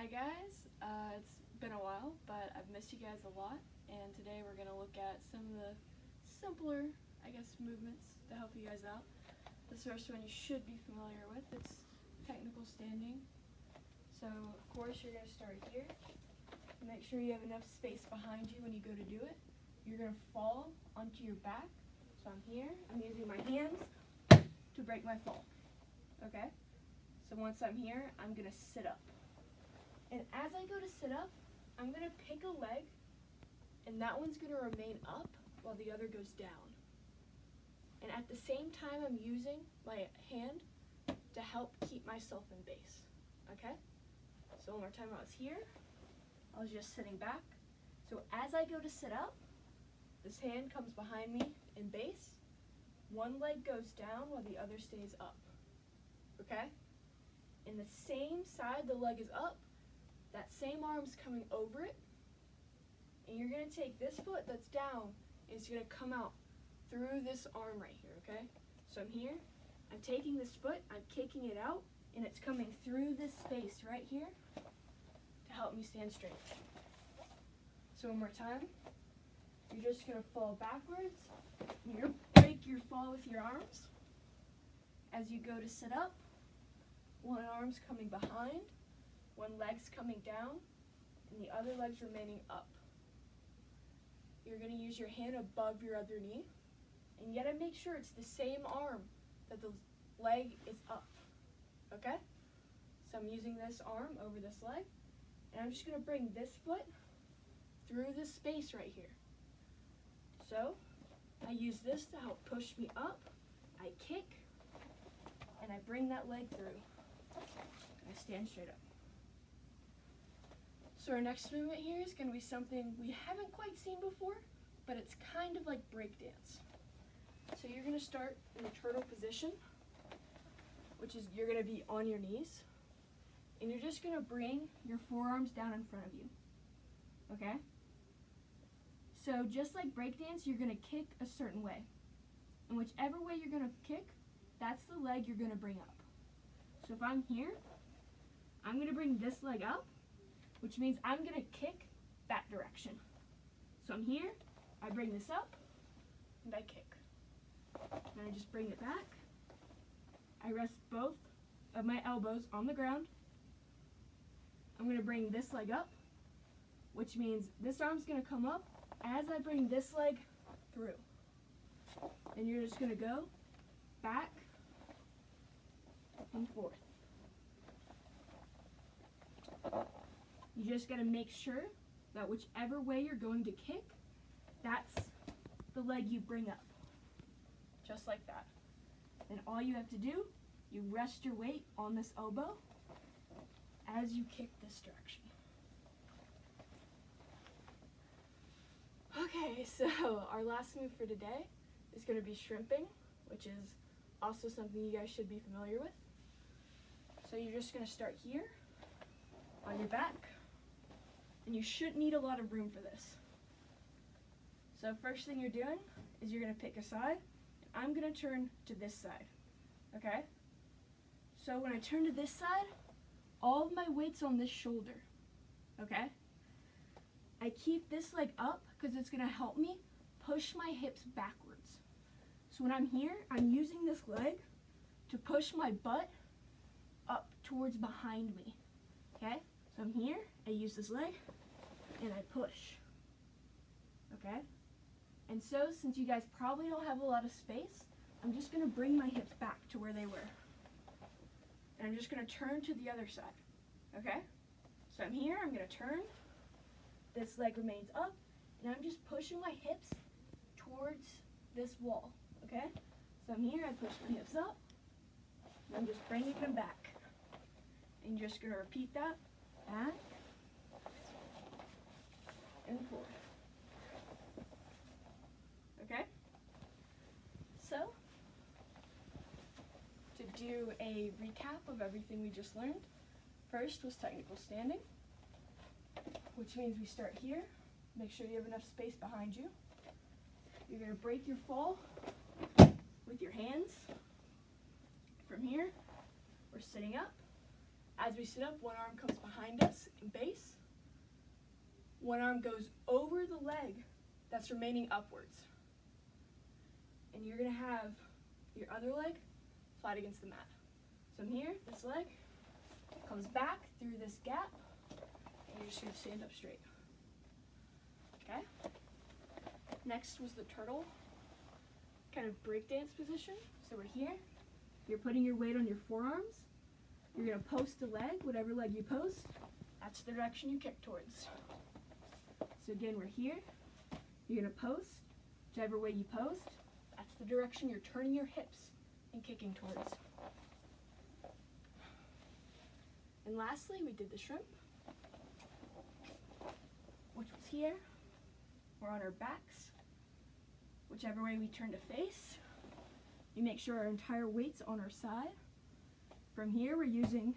Hi guys, it's been a while, but I've missed you guys a lot, and today we're going to look at some of the simpler, movements to help you guys out. This first one you should be familiar with. It's technical standing. So of course you're going to start here. Make sure you have enough space behind you when you go to do it. You're going to fall onto your back. So I'm here, I'm using my hands to break my fall. Okay? So once I'm here, I'm going to sit up. And as I go to sit up, I'm going to pick a leg, and that one's going to remain up while the other goes down. And at the same time, I'm using my hand to help keep myself in base. Okay? So one more time, I was here. I was just sitting back. So as I go to sit up, this hand comes behind me in base. One leg goes down while the other stays up. Okay? In the same side the leg is up, that same arm's coming over it, and you're going to take this foot that's down, and it's going to come out through this arm right here, okay? So I'm here, I'm taking this foot, I'm kicking it out, and it's coming through this space right here to help me stand straight. So one more time, you're just going to fall backwards, you're going to break your fall with your arms. As you go to sit up, one arm's coming behind, one leg's coming down, and the other leg's remaining up. You're going to use your hand above your other knee, and you got to make sure it's the same arm that the leg is up, okay? So I'm using this arm over this leg, and I'm just going to bring this foot through this space right here. So I use this to help push me up, I kick, and I bring that leg through. I stand straight up. So our next movement here is going to be something we haven't quite seen before, but it's kind of like breakdance. So you're going to start in the turtle position, which is you're going to be on your knees, and you're just going to bring your forearms down in front of you, okay? So just like breakdance, you're going to kick a certain way, and whichever way you're going to kick, that's the leg you're going to bring up. So if I'm here, I'm going to bring this leg up, which means I'm going to kick that direction. So I'm here, I bring this up, and I kick. And I just bring it back. I rest both of my elbows on the ground. I'm going to bring this leg up, which means this arm's going to come up as I bring this leg through. And you're just going to go back and forth. You just got to make sure that whichever way you're going to kick, that's the leg you bring up. Just like that. And all you have to do, you rest your weight on this elbow as you kick this direction. Okay, so our last move for today is going to be shrimping, which is also something you guys should be familiar with. So you're just going to start here on your back, and you shouldn't need a lot of room for this. So first thing you're doing is you're going to pick a side. I'm going to turn to this side, okay? So when I turn to this side, all of my weight's on this shoulder, okay? I keep this leg up because it's going to help me push my hips backwards. So when I'm here, I'm using this leg to push my butt up towards behind me, okay? So I'm here, I use this leg, and I push, okay? And so, since you guys probably don't have a lot of space, I'm just going to bring my hips back to where they were. And I'm just going to turn to the other side, okay? So I'm here, I'm going to turn, this leg remains up, and I'm just pushing my hips towards this wall, okay? So I'm here, I push my hips up, and I'm just bringing them back. And you're just going to repeat that. Back and forth. Okay? So, to do a recap of everything we just learned, first was technical standing, which means we start here. Make sure you have enough space behind you. You're going to break your fall with your hands. From here, we're sitting up. As we sit up, one arm comes behind us in base. One arm goes over the leg that's remaining upwards. And you're gonna have your other leg flat against the mat. So from here, this leg comes back through this gap, and you're just gonna stand up straight. Okay? Next was the turtle kind of breakdance position. So we're here, you're putting your weight on your forearms, you're gonna post the leg, whatever leg you post, that's the direction you kick towards. So again, we're here, you're gonna post, whichever way you post, that's the direction you're turning your hips and kicking towards. And lastly, we did the shrimp, which was here. We're on our backs, whichever way we turn to face. We make sure our entire weight's on our side. From here, we're using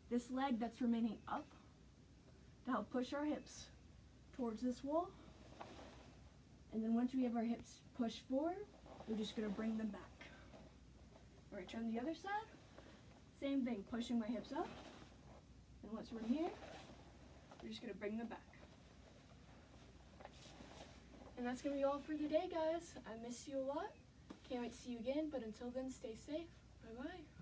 this leg that's remaining up to help push our hips towards this wall. And then once we have our hips pushed forward, we're just gonna bring them back. We're gonna turn the other side. Same thing, pushing my hips up. And once we're here, we're just gonna bring them back. And that's gonna be all for today, guys. I miss you a lot. Can't wait to see you again, but until then, stay safe. Bye-bye.